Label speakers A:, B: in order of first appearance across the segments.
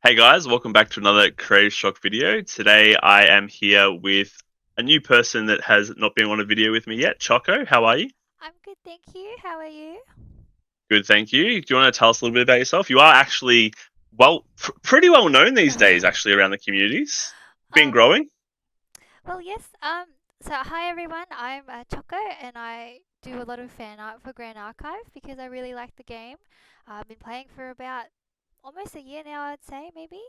A: Hey guys, welcome back to another Creative Shock video. Today I am here with a new person that has not been on a video with me yet. Choco, how are you?
B: I'm good, thank you. How are you?
A: Good, thank you. Do you want to tell us a little bit about yourself? You are actually, well, pretty well known these days actually around the communities. Been
B: um,
A: growing.
B: well, yes. So hi everyone. I'm Choco, and I do a lot of fan art for Grand Archive because I really like the game. I've been playing for about almost a year now, I'd say maybe.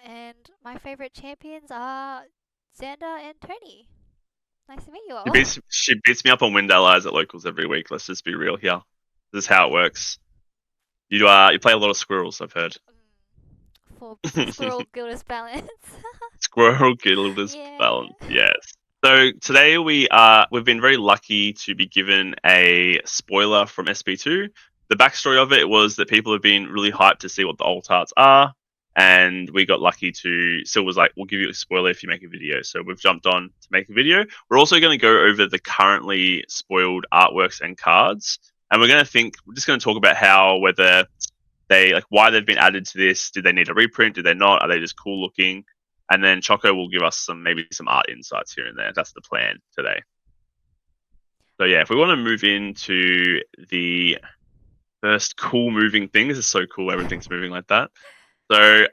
B: And my favorite champions are Xander and Tony. Nice to meet you
A: She
B: all.
A: beats, she beats me up on Wind Allies at locals every week. Let's just be real here. This is how it works. You play a lot of squirrels, I've heard.
B: For Squirrel Gildas balance.
A: Squirrel Guilders
B: Yeah.
A: balance, yes. So today we've been very lucky to be given a spoiler from SP2. The backstory of it was that people have been really hyped to see what the alt arts are, and we got lucky to. Sil was like, "We'll give you a spoiler if you make a video." So we've jumped on to make a video. We're also going to go over the currently spoiled artworks and cards, and we're just going to talk about how whether they like why they've been added to this. Did they need a reprint? Did they not? Are they just cool looking? And then Choco will give us maybe some art insights here and there. That's the plan today. So yeah, if we want to move into the first cool moving thing, this is so cool. Everything's moving like that. So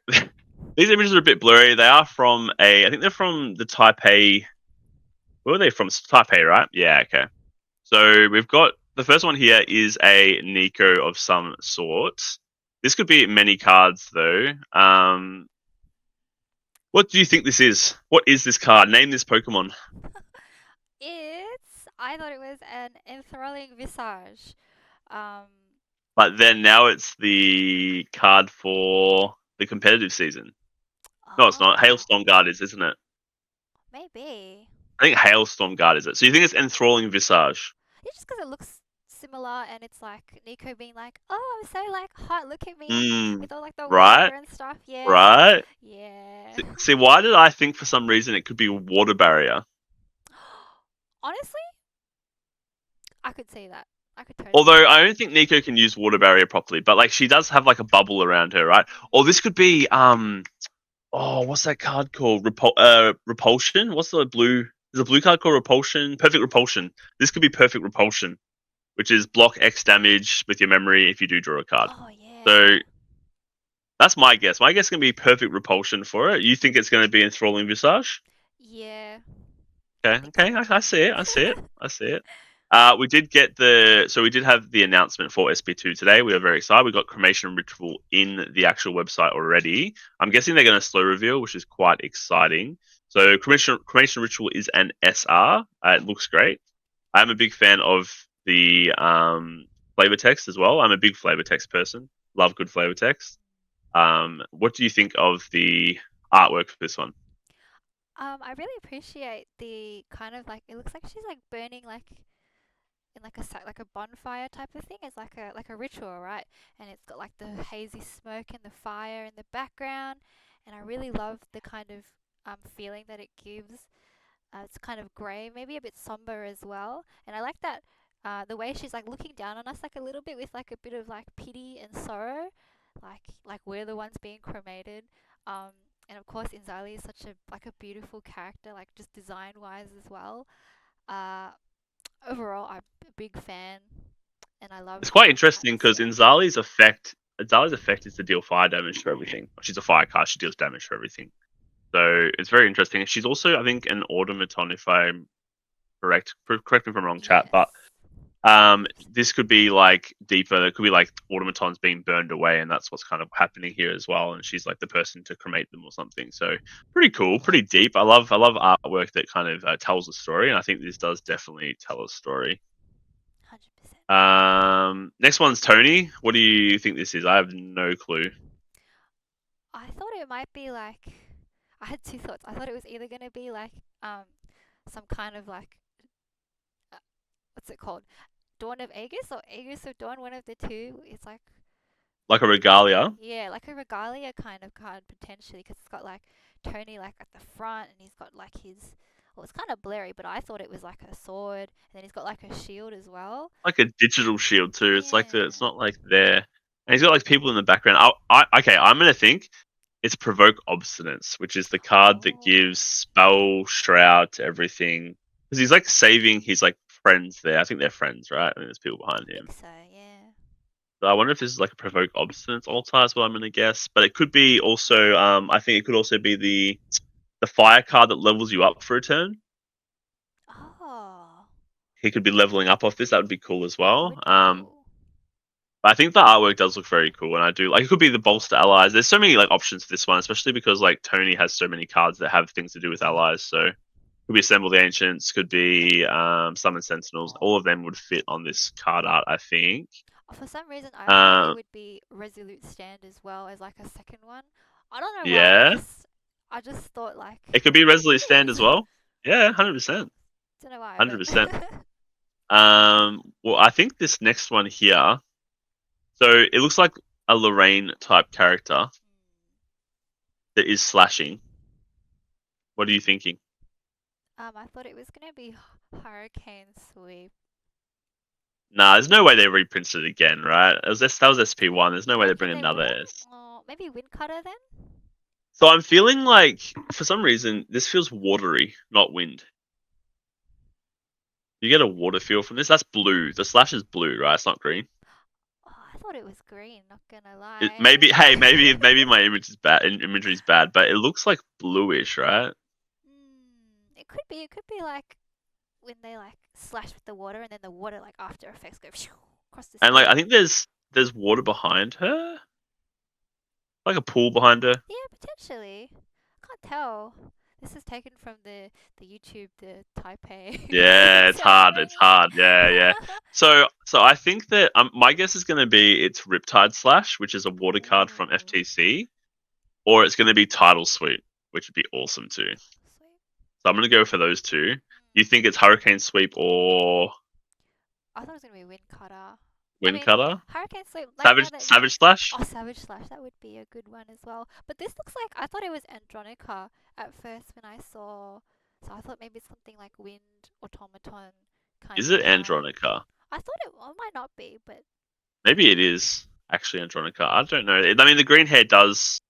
A: these images are a bit blurry. They are from I think they're from the Taipei. Where are they from? Taipei, right? Yeah. Okay. So we've got the first one here is a Nico of some sort. This could be many cards though. What do you think this is? What is this card? Name this Pokemon.
B: I thought it was an enthralling visage. Um,
A: But then now it's the card for the competitive season. No, it's not.
B: oh,
A: Hailstorm Guard is, isn't it?
B: maybe.
A: I think Hailstorm Guard is it. So you think it's Enthralling Visage?
B: It's just because it looks similar, and it's like Nico being like, "Oh, I'm so like hot. Look at me
A: Hmm.
B: with all like the
A: Right.
B: water and stuff." Yeah,
A: Right.
B: yeah.
A: See, why did I think for some reason it could be Water Barrier?
B: Honestly, I could see that. I could totally see
A: Although I
B: that.
A: don't think Nico can use Water Barrier properly, but like she does have like a bubble around her, right? Or this could be oh, what's that card called? Repulsion. What's the blue? There's a blue card called Repulsion. Perfect Repulsion. This could be Perfect Repulsion, which is block X damage with your memory if you do draw a card.
B: Oh
A: So
B: yeah,
A: that's my guess. My guess is gonna be Perfect Repulsion for it. You think it's gonna be Enthralling Visage?
B: yeah. I
A: Okay,
B: think
A: okay,
B: so.
A: I see it. I see it. I see it. We did get we did have the announcement for SP2 today. We are very excited. We got Cremation Ritual in the actual website already. I'm guessing they're going to slow reveal, which is quite exciting. So Cremation Ritual is an SR. It looks great. I'm a big fan of the flavor text as well. I'm a big flavor text person. Love good flavor text. What do you think of the artwork for this one?
B: I really appreciate the kind of like it looks like she's like burning like in like like a bonfire type of thing. It's like a ritual, right? And it's got like the hazy smoke and the fire in the background. And I really love the kind of feeling that it gives. It's kind of grey, maybe a bit somber as well. And I like that the way she's like looking down on us like a little bit with like a bit of like pity and sorrow, like we're the ones being cremated. Um, and of course, Inzali is such a like a beautiful character, like just design wise as well. Uh, Overall, I'm a big fan, and I love
A: It's quite
B: the
A: interesting because
B: atmosphere.
A: Zali's effect is to deal fire damage to everything. She's a fire card; she deals damage to everything. So it's very interesting. She's also, I think, an automaton, if I'm correct. Correct me if I'm wrong, chat.
B: Yes.
A: But this could be like deeper. It could be like automatons being burned away, and that's what's kind of happening here as well. And she's like the person to cremate them or something. So pretty cool, pretty deep. I love artwork that kind of tells a story, and I think this does definitely tell a story.
B: 100%.
A: Next one's Tony. What do you think this is? I have no clue.
B: I thought it might be like I had two thoughts. I thought it was either gonna be like um some kind of like uh, what's it called? Dawn of Aegis or Aegis of Dawn, one of the two. It's like
A: Like a regalia.
B: yeah, like a regalia kind of card potentially because it's got like Tony like at the front and he's got like his well, it's kind of blurry, but I thought it was like a sword, and then he's got like a shield as well.
A: Like a digital shield too. It's
B: Yeah.
A: not like there. And he's got like people in the background. Okay, I'm gonna think. It's Provoke Obstinance, which is the card that gives
B: Oh,
A: Spell Shroud to everything. Because he's like saving his like friends there. I think they're friends, right? I think there's people behind
B: I think
A: him.
B: so, yeah.
A: So I wonder if this is like a Provoke Obstinance altar is what I'm gonna guess. But it could be also I think it could also be the fire card that levels you up for a turn.
B: Oh,
A: He could be leveling up off this. That would be cool as
B: that
A: well.
B: would be cool.
A: But I think the artwork does look very cool, and I do like. It could be the bolster allies. There's so many like options for this one, especially because like Tony has so many cards that have things to do with allies. So could be Assemble the Ancients, could be Summon Sentinels. All of them would fit on this card art, I think.
B: For some reason, I thought it
A: Uh,
B: would be Resolute Stand as well as like a second one. I don't know why.
A: yeah,
B: I just thought like
A: it could be
B: it
A: Resolute Stand
B: is.
A: as well. Yeah, 100%,
B: Don't know why, but
A: 100%. Well, I think this next one here. So it looks like a Lorraine type character that is slashing. What are you thinking?
B: I thought it was gonna be Hurricane Sweep.
A: Nah, there's no way they reprinted it again, right? That was SP1. There's no
B: Do you
A: way they
B: reckon
A: bring
B: they
A: another
B: will?
A: S.
B: Maybe Wind Cutter then?
A: So I'm feeling like, for some reason, this feels watery, not wind. You get a water feel from this. That's blue. The slash is blue, right? It's not green.
B: Oh, I thought it was green. Not gonna
A: It,
B: lie.
A: maybe, hey, maybe my image is bad. Imagery is bad, but it looks like bluish, right?
B: It could be. It could be like when they like slash with the water, and then the water like after effects go across the
A: And like, I
B: screen.
A: think there's water behind her, like a pool behind her.
B: Yeah, potentially. I can't tell. This is taken from the YouTube, the Taipei
A: Yeah, it's hard. It's
B: ceremony.
A: hard. Yeah, yeah. So I think that my guess is going to be it's Riptide Slash, which is a water card from
B: Ooh,
A: FTC, or it's going to be Tidal Sweep, which would be awesome too.
B: sweet.
A: So I'm going to go for those two. You
B: Mm.
A: think it's Hurricane Sweep or
B: I thought it was gonna be Wind Cutter. I
A: Wind
B: mean,
A: Cutter?
B: Hurricane Sweep. Like now that
A: Savage Slash?
B: oh, Savage Slash, that would be a good one as well. But this looks like I thought it was Andronica at first when I saw. So I thought maybe it's something like Wind Automaton kind
A: Is
B: of
A: it
B: card.
A: Andronica?
B: I thought it well, might not be, but
A: Maybe it is actually Andronica. I don't know. I mean, the green hair does.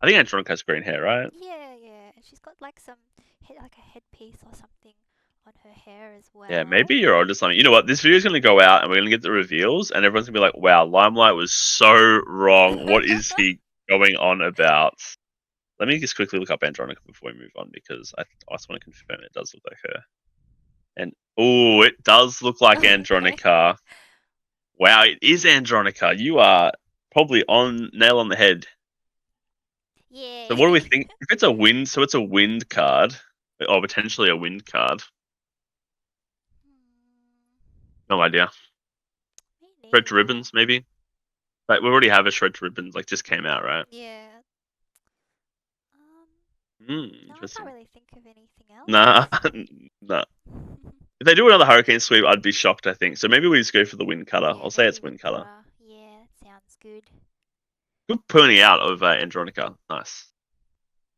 A: I think Andronica has green hair, right?
B: yeah, yeah. And she's got like some like a headpiece or something on her hair as
A: Yeah,
B: well.
A: maybe you're onto something. You know what? This video is going to go out and we're going to get the reveals, and everyone's going to be like, wow, Limelight was so wrong. What is he going on about? Let me just quickly look up Andronica before we move on because I just want to confirm it does look like her. And oh, it does look like
B: Okay.
A: Andronica. Wow, it is Andronica. You are probably on nail on the head. So what do we
B: Yay.
A: think? If it's a wind, so it's a wind card, or potentially a wind card. No idea.
B: Me
A: Shred to
B: neither.
A: ribbons, maybe. Like we already have a shred to ribbons, like just came out, right?
B: Yeah. Um. No, I can't
A: Interesting.
B: really think of anything
A: Nah,
B: else.
A: nah. If they do another hurricane sweep, I'd be shocked. I think so. Maybe we just go for the wind cutter.
B: Yeah,
A: I'll say
B: maybe
A: it's
B: Wind
A: wind cutter.
B: Cutter. Yeah, that sounds good.
A: Good pointing out of Andronica. Nice.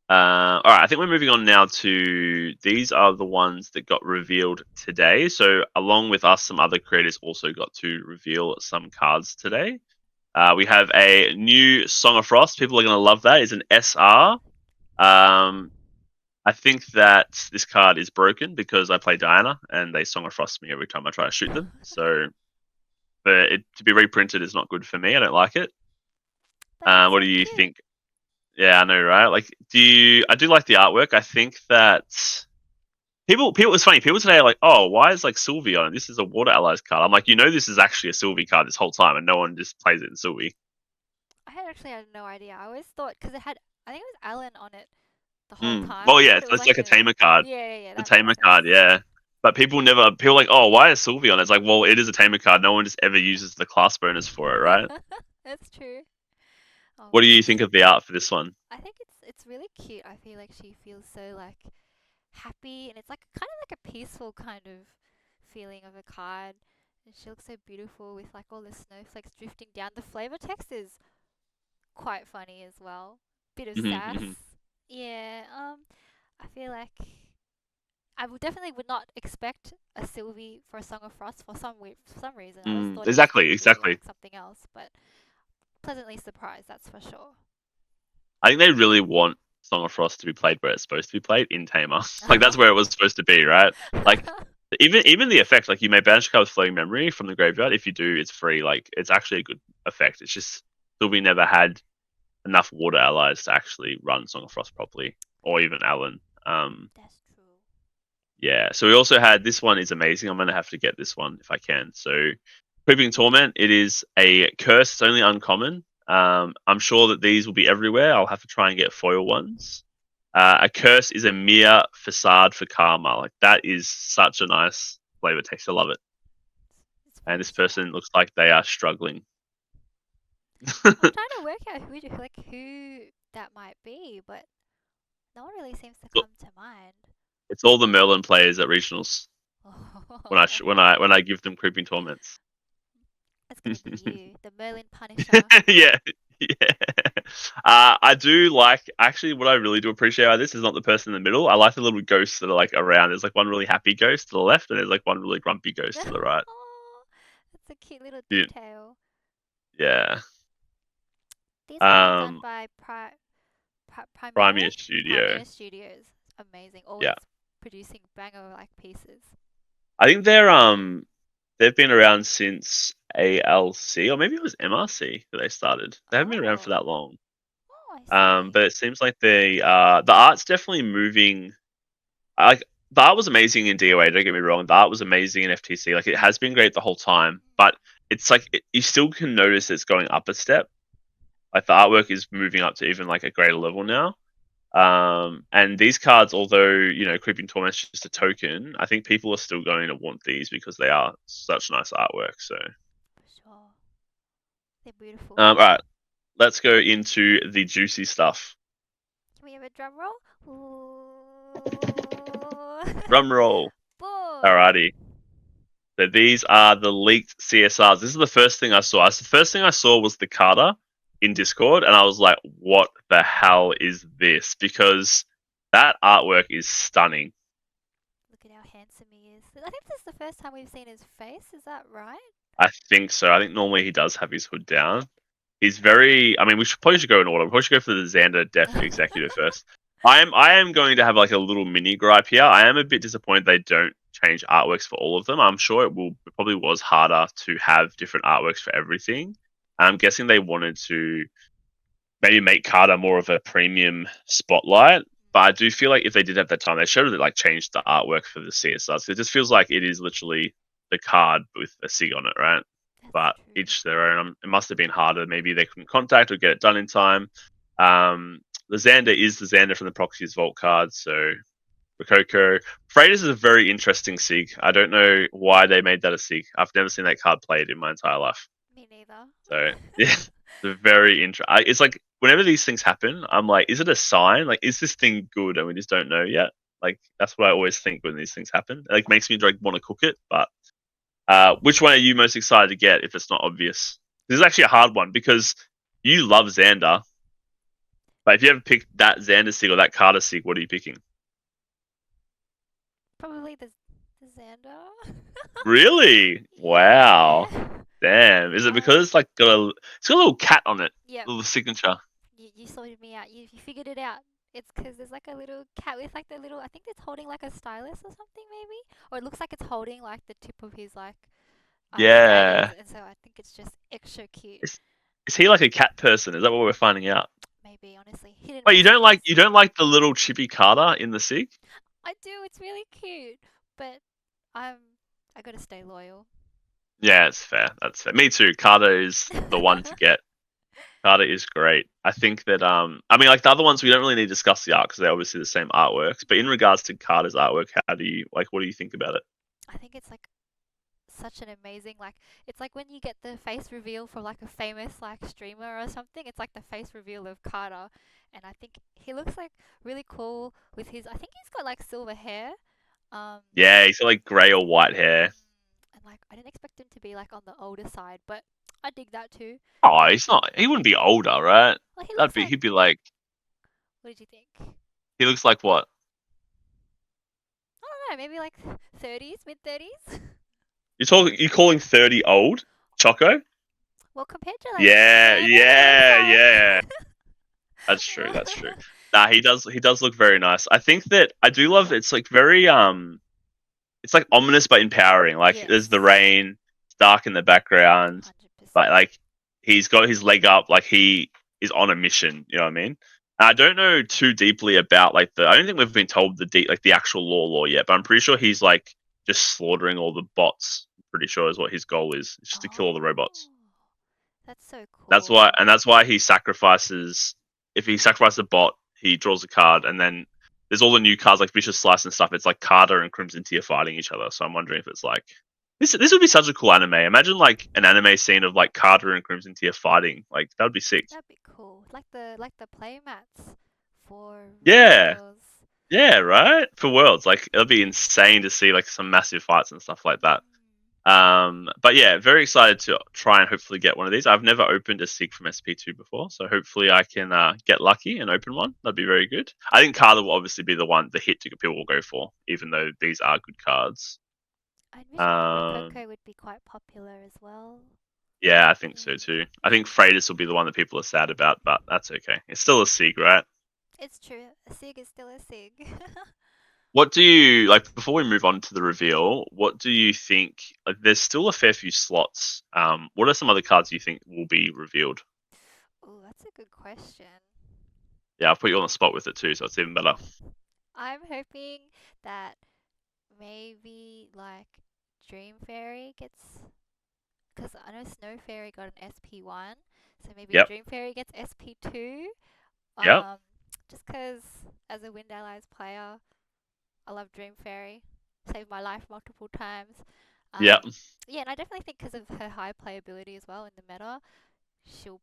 A: All right, I think we're moving on now to these are the ones that got revealed today. So, along with us, some other creators also got to reveal some cards today. We have a new Song of Frost. People are going to love that. It's an SR. I think that this card is broken because I play Diana and they Song of Frost me every time I try to shoot them. So, for it to be reprinted is not good for me. I don't like it.
B: But it's
A: What
B: so
A: do you
B: cute.
A: think? Yeah, I know, right? Like, I do like the artwork. I think that it's funny. People today are like, "Oh, why is like Sylvie on it? This is a Water Allies card." I'm like, this is actually a Sylvie card this whole time, and no one just plays it in Sylvie.
B: I had actually had no idea. I always thought because it had I think it was Alan on it the whole
A: Hmm.
B: time.
A: Well,
B: I
A: yeah,
B: thought it was
A: it's
B: like
A: like a Tamer card.
B: yeah,
A: The
B: that makes
A: Tamer
B: sense.
A: card, yeah. But people like, "Oh, why is Sylvie on it?" It's like, well, it is a Tamer card. No one just ever uses the class bonus for it, right?
B: That's true. Oh,
A: What do
B: but
A: you
B: it's
A: think of the art for this one?
B: I think it's really cute. I feel like she feels so like happy and it's like kind of like a peaceful kind of feeling of a card. And she looks so beautiful with like all the snowflakes drifting down. The flavor text is quite funny as well. Bit of sass. Yeah, I feel like I would definitely would not expect a Sylvie for a Song of Frost for some reason. I just thought it was
A: Exactly,
B: gonna be
A: exactly.
B: like something else, but pleasantly surprised, that's for sure.
A: I think they really want Song of Frost to be played where it's supposed to be played in Tamer. Like that's where it was supposed to be, right? Like even the effect, like you may banish a card with Floating Memory from the graveyard. If you do, it's free. Like it's actually a good effect. It's just still we never had enough water allies to actually run Song of Frost properly, or even Alan.
B: That's true.
A: Yeah. So we also had this one is amazing. I'm gonna have to get this one if I can. So Creeping Torment. It is a curse. It's only uncommon. I'm sure that these will be everywhere. I'll have to try and get foil ones. A curse is a mere facade for karma. Like that is such a nice flavor text. I love it.
B: It's
A: And
B: very
A: this
B: smart.
A: person looks like they are struggling.
B: I'm trying to work out who that might be, but no one really seems to come to mind.
A: It's all the Merlin players at regionals when I give them Creeping Torments.
B: It's gonna be you, the Merlin Punisher.
A: Yeah, yeah. I do like actually what I really do appreciate about this is not the person in the middle. I like the little ghosts that are like around. There's like one really happy ghost to the left, and there's like one really grumpy ghost to the right.
B: Oh, that's a cute little
A: Yeah.
B: detail.
A: Yeah.
B: These are all done
A: Um,
B: by Primera?
A: Primea Studio.
B: Primera Studios. Amazing.
A: Yeah.
B: Always producing banger like pieces.
A: I think they've been around since ALC or maybe it was MRC that they started. They haven't been around for
B: Oh,
A: that long.
B: oh, I see.
A: But it seems like the art's definitely moving. Like the art was amazing in DOA. Don't get me wrong. The art was amazing in FTC. Like it has been great the whole time. But it's like you still can notice it's going up a step. Like the artwork is moving up to even like a greater level now. And these cards, although Creeping Torment's just a token, I think people are still going to want these because they are such nice artwork. So,
B: For sure. They're beautiful.
A: all right, let's go into the juicy stuff.
B: Can we have a drum roll? Ooh.
A: Drum roll.
B: Boom.
A: Alrighty. So these are the leaked CSRs. This is the first thing I saw. The first thing I saw was the Carter in Discord, and I was like, "What the hell is this?" Because that artwork is stunning.
B: Look at how handsome he is. I think this is the first time we've seen his face. Is that right?
A: I think so. I think normally he does have his hood down. He's very. I mean, we should probably should go in order. We probably should go for the Xander Def Executive first. I am going to have like a little mini gripe here. I am a bit disappointed they don't change artworks for all of them. I'm sure it probably was harder to have different artworks for everything. I'm guessing they wanted to maybe make Carter more of a premium spotlight. But I do feel like if they did have that time, they should have like changed the artwork for the CSRs. It just feels like it is literally the card with a SIG on it, right?
B: That's
A: But
B: true.
A: each their own. It must have been harder. Maybe they couldn't contact or get it done in time. The Xander is the Xander from the Proxy's Vault card, so Rococo. Freitas is a very interesting SIG. I don't know why they made that a SIG. I've never seen that card played in my entire life.
B: Me neither.
A: So yeah, it's very interesting. It's like whenever these things happen, I'm like, is it a sign? Like, is this thing good? And we just don't know yet. Like that's what I always think when these things happen. It like makes me like want to cook it. But which one are you most excited to get if it's not obvious? This is actually a hard one because you love Xander, but if you ever picked that Xander sig or that Carter sig, what are you picking?
B: Probably the Xander.
A: Really? Wow.
B: Yeah.
A: Damn. Is it
B: I
A: because it's like it's got a little cat on it,
B: Yep.
A: little signature?
B: You sorted me out. You figured it out. It's because there's like a little cat with like the little. I think it's holding like a stylus or something maybe, or it looks like it's holding like the tip of his like daggers,
A: Yeah.
B: and so I think it's just extra cute.
A: Is he like a cat person? Is that what we're finding out?
B: Maybe honestly, hidden
A: Wait,
B: messages.
A: you don't like the little chippy Carter in the SIG?
B: I do. It's really cute, but I'm I gotta stay loyal.
A: Yeah, it's fair. That's fair. Me too. Carter is the one to get. Carter is great. I think that I mean like the other ones we don't really need to discuss the art because they're obviously the same artworks. But in regards to Carter's artwork, how do you like what do you think about it?
B: I think it's like such an amazing like it's like when you get the face reveal for like a famous like streamer or something. It's like the face reveal of Carter, and I think he looks like really cool with his. I think he's got like silver hair. Um,
A: Yeah, he's got like grey or white hair.
B: and like I didn't expect him to be like on the older side, but I dig that too.
A: Oh, he's not. He wouldn't be older, right?
B: Well, he
A: That'd
B: looks
A: be.
B: like.
A: He'd be like.
B: What did you think?
A: He looks like what?
B: I don't know, maybe like 30s, mid 30s.
A: You talking? You calling 30 old? Choco?
B: Well, compared to like
A: Yeah,
B: Xander, it's
A: yeah,
B: like
A: yeah. That's true. That's true. Nah, he does. He does look very nice. I think that I do love. It's like very it's like ominous but empowering. Like there's the
B: Yes,
A: rain, it's dark in the background, but
B: 100%.
A: like he's got his leg up. Like he is on a mission. You know what I mean? And I don't know too deeply about like the. I don't think we've been told the deep like the actual lore yet. But I'm pretty sure he's like just slaughtering all the bots. I'm pretty sure is what his goal is. It's just to kill all the robots.
B: Oh, that's so
A: That's why,
B: cool.
A: and that's why he sacrifices. If he sacrifices a bot, he draws a card, and then there's all the new cards like Vicious Slice and stuff. It's like Carter and Crimson Tier fighting each other. So I'm wondering if it's like this. This would be such a cool anime. Imagine like an anime scene of like Carter and Crimson Tier fighting. Like that would be sick.
B: That'd be cool. Like the play mats for
A: Yeah,
B: reels.
A: yeah, right. For Worlds, like it'll be insane to see like some massive fights and stuff like that.
B: Mm.
A: But yeah, very excited to try and hopefully get one of these. I've never opened a Sig from SP2 before, so hopefully I can get lucky and open one. That'd be very good. I think Carla will obviously be the hit to people will go for, even though these are good cards.
B: I envision
A: Um,
B: Rococo would be quite popular as well.
A: yeah, I think so
B: Yeah.
A: too. I think Freitas will be the one that people are sad about, but that's okay. It's still a Sig, right?
B: It's true. A Sig is still a Sig.
A: What do you like before we move on to the reveal? What do you think? Like, there's still a fair few slots. What are some other cards you think will be revealed?
B: Oh, that's a good question.
A: Yeah, I'll put you on the spot with it too, so it's even better.
B: I'm hoping that maybe like Dream Fairy gets, because I know Snow Fairy got an SP1, so maybe
A: Yep.
B: Dream Fairy gets SP2.
A: Yep.
B: Um, just because as a Wind Allies player, I love Dream Fairy, saved my life multiple times. Um,
A: Yep.
B: yeah, and I definitely think because of her high playability as well in the meta, she'll.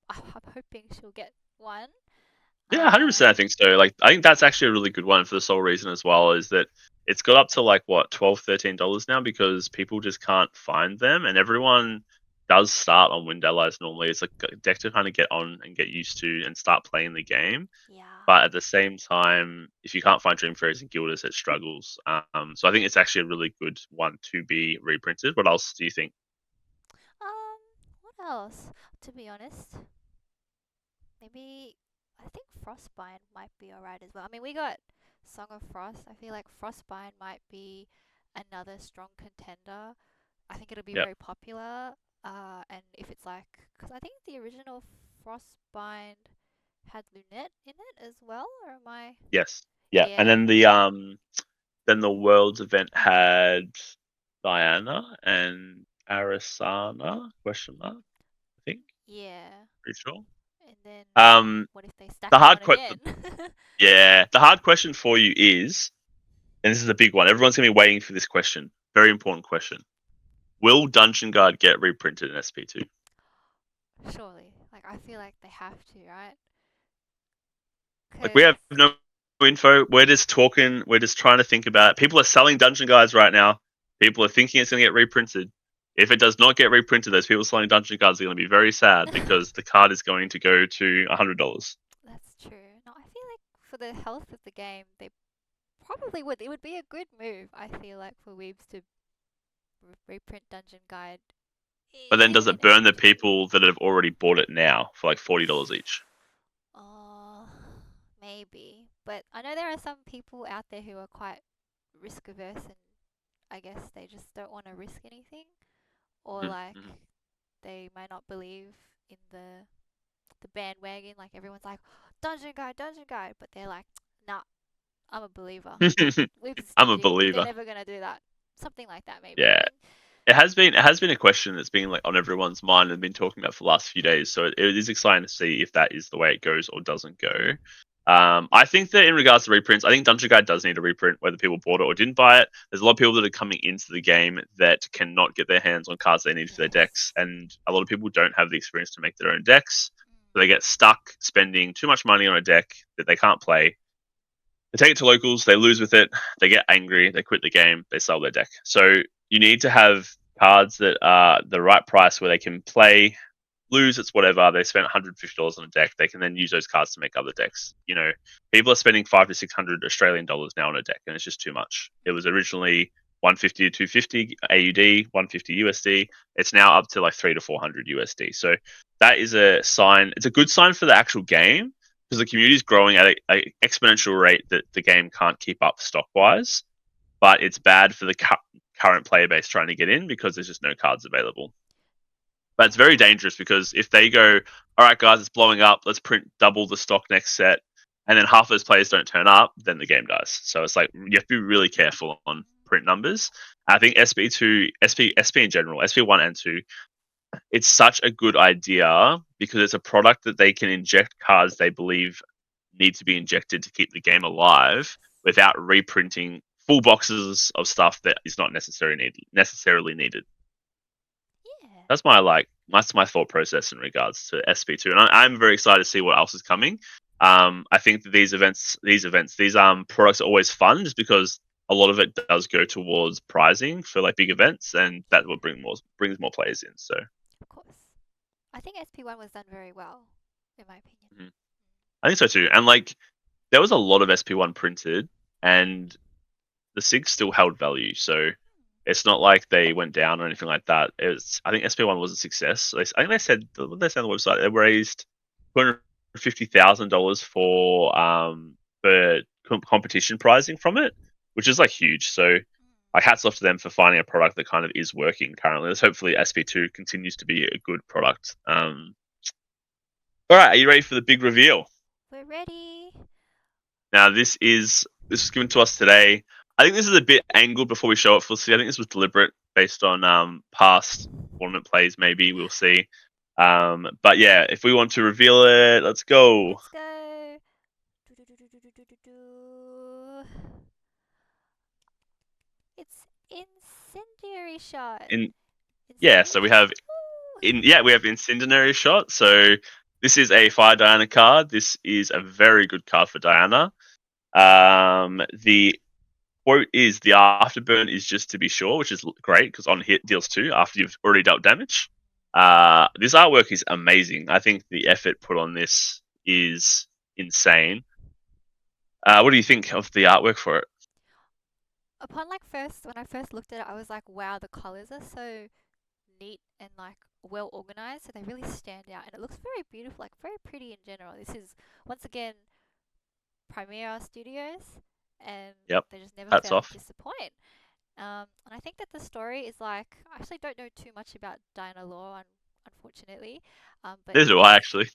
B: I'm hoping she'll get one.
A: Yeah, 100%. I think so. Like, I think that's actually a really good one for the sole reason as well is that it's got up to like what $12, $13 now because people just can't find them, and everyone does start on Wind Allies normally. It's like a deck to kind of get on and get used to and start playing the game.
B: Yeah.
A: But at the same time, if you can't find Dream Fairies and Gildas, it struggles. So I think it's actually a really good one to be reprinted. What else do you think?
B: What else? To be honest, maybe I think Frostbind might be alright as well. I mean, we got Song of Frost. I feel like Frostbind might be another strong contender. I think it'll be
A: Yep.
B: very popular. And if it's like, because I think the original Frostbind had Lunette in it as well, or am I?
A: Yes. Yeah. And
B: Yeah,
A: then the Worlds event had Diana and Arisana? Question mark. I think.
B: yeah.
A: Pretty sure.
B: And then
A: Um,
B: what if they stack
A: the
B: them
A: hard
B: on
A: question.
B: again?
A: Yeah, the hard question for you is, and this is a big one. Everyone's gonna be waiting for this question. Very important question. Will Dungeon Guard get reprinted in SP2?
B: Surely. Like, I feel like they have to, right?
A: Like we
B: Because,
A: have no info. We're just talking. We're just trying to think about it. People are selling Dungeon Guides right now. People are thinking it's going to get reprinted. If it does not get reprinted, those people selling Dungeon Guides are going to be very sad because the card is going to go to $100.
B: that's true. No, I feel like for the health of the game, they probably would. It would be a good move, I feel like, for Weebs to reprint Dungeon Guide
A: But then does
B: in
A: it burn the
B: SP2.
A: people that have already bought it now for like $40 each?
B: Oh, maybe. But I know there are some people out there who are quite risk averse and I guess they just don't want to risk anything. Or like
A: Mm-hmm.
B: they might not believe in the bandwagon. Like everyone's like, Dungeon Guide, but they're like, nah, I'm a believer. We've
A: I'm a
B: stingy. They're
A: believer.
B: never gonna do that. Something like that, maybe.
A: Yeah. It has been a question that's been like on everyone's mind and been talking about for the last few days. So it is exciting to see if that is the way it goes or doesn't go. I think that in regards to reprints, I think Dungeon Guide does need a reprint, whether people bought it or didn't buy it. There's a lot of people that are coming into the game that cannot get their hands on cards they need for their
B: Yes.
A: decks, and a lot of people don't have the experience to make their own decks. So they
B: Mm.
A: get stuck spending too much money on a deck that they can't play. They take it to locals, they lose with it, they get angry, they quit the game, they sell their deck. So you need to have cards that are the right price where they can play, lose, it's whatever. They spent $150 on a deck, they can then use those cards to make other decks. People are spending 500 to 600 Australian dollars now on a deck, and it's just too much. It was originally 150 to 250 AUD, 150 USD. It's now up to like 300 to 400 USD. So that is a sign. It's a good sign for the actual game, because the community is growing at a exponential rate that the game can't keep up stock wise. But it's bad for the current player base trying to get in because there's just no cards available. But it's very dangerous because if they go, all right, guys, it's blowing up. Let's print double the stock next set, and then half those players don't turn up, then the game dies. So it's like you have to be really careful on print numbers. I think SP2, SP in general, SP1 and 2, it's such a good idea because it's a product that they can inject cards they believe need to be injected to keep the game alive without reprinting full boxes of stuff that is not necessarily needed.
B: Yeah.
A: That's my thought process in regards to SP2, and I'm very excited to see what else is coming. I think that these products are always fun just because a lot of it does go towards prizing for like big events, and that will brings more players in. So
B: Of course. I think SP1 was done very well, in my opinion.
A: mhm. I think so too. And like there was a lot of SP1 printed, and the SIG still held value. So it's not like they went down or anything like that. I think SP1 was a success. I think they said what they said on the website. They raised $250,000 for competition prizing from it, which is like huge. So like hats off to them for finding a product that kind of is working currently. Let's hopefully SP2 continues to be a good product. All right, are you ready for the big reveal?
B: We're ready.
A: Now this was given to us today. I think this is a bit angled before we show it. We'll see. I think this was deliberate based on past tournament plays. Maybe we'll see. But yeah, if we want to reveal it, let's go.
B: Let's go. Do-do-do-do-do-do-do. It's incendiary shot.
A: In yeah,
B: Incendiary
A: so we
B: shot.
A: have we have Incendiary Shot. So this is a Fire Diana card. This is a very good card for Diana. The quote is the afterburn is just to be sure, which is great because on hit deals 2 after you've already dealt damage. This artwork is amazing. I think the effort put on this is insane. What do you think of the artwork for it?
B: Upon when I first looked at it, I was like, wow, the colors are so neat and like well organized, so they really stand out, and it looks very beautiful, like very pretty in general. This is once again Primera Studios, and
A: Yep,
B: they just never
A: hats
B: fail to
A: off.
B: disappoint. And I think that the story is like I actually don't know too much about Diana Law, unfortunately. But
A: This
B: it
A: is
B: looks
A: why actually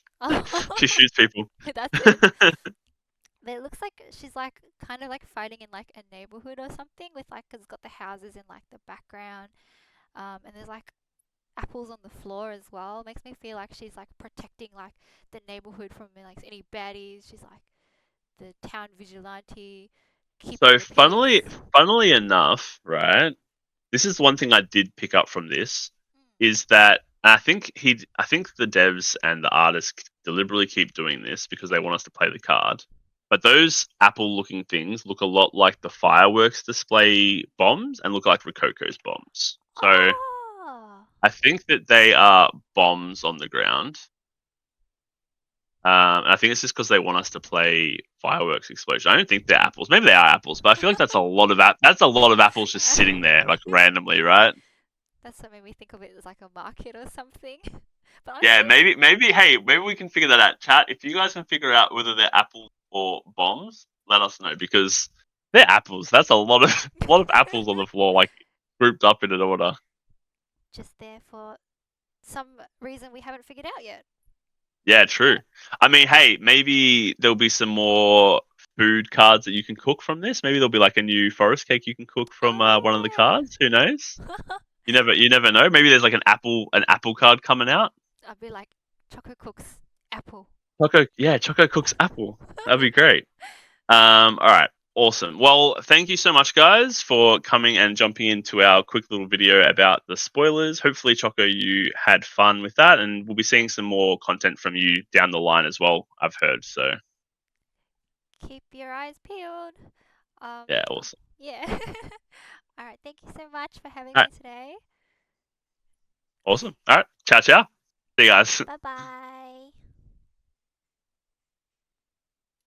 A: she shoots people.
B: that's it. But it looks like she's like kind of like fighting in like a neighborhood or something with like, cause it's got the houses in like the background. And there's like apples on the floor as well. Makes me feel like she's like protecting like the neighborhood from like any baddies. She's like the town vigilante, keeping
A: So
B: the peace.
A: funnily enough, right? This is one thing I did pick up from this
B: Mm.
A: is that I think the devs and the artists deliberately keep doing this because they want us to play the card. But those apple looking things look a lot like the fireworks display bombs and look like Rococo's bombs. So
B: Oh,
A: I think that they are bombs on the ground. And I think it's just because they want us to play fireworks explosion. I don't think they're apples. Maybe they are apples, but I feel like that's a lot of apples just sitting there like randomly, right?
B: that's what made me think of it as like a market or something. But
A: Yeah,
B: honestly,
A: maybe. Hey, maybe we can figure that out. Chat. If you guys can figure out whether they're apples or bombs, let us know because they're apples. That's a lot of apples on the floor, like grouped up in an order.
B: just there for some reason we haven't figured out yet.
A: Yeah, true. I mean, hey, maybe there'll be some more food cards that you can cook from this. Maybe there'll be like a new forest cake you can cook from one of the
B: Oh,
A: cards. Who knows? You never know. Maybe there's like an apple card coming out.
B: I'd be like, Choco cooks apple.
A: Choco cooks apple. That'd be great. All right, awesome. Well, thank you so much, guys, for coming and jumping into our quick little video about the spoilers. Hopefully, Choco, you had fun with that, and we'll be seeing some more content from you down the line as well. I've heard. So
B: Keep your eyes peeled. Um,
A: yeah, awesome.
B: yeah. All right. Thank you so much for having
A: All
B: me
A: right,
B: today.
A: awesome. All right, ciao, ciao. See you guys.
B: Bye bye.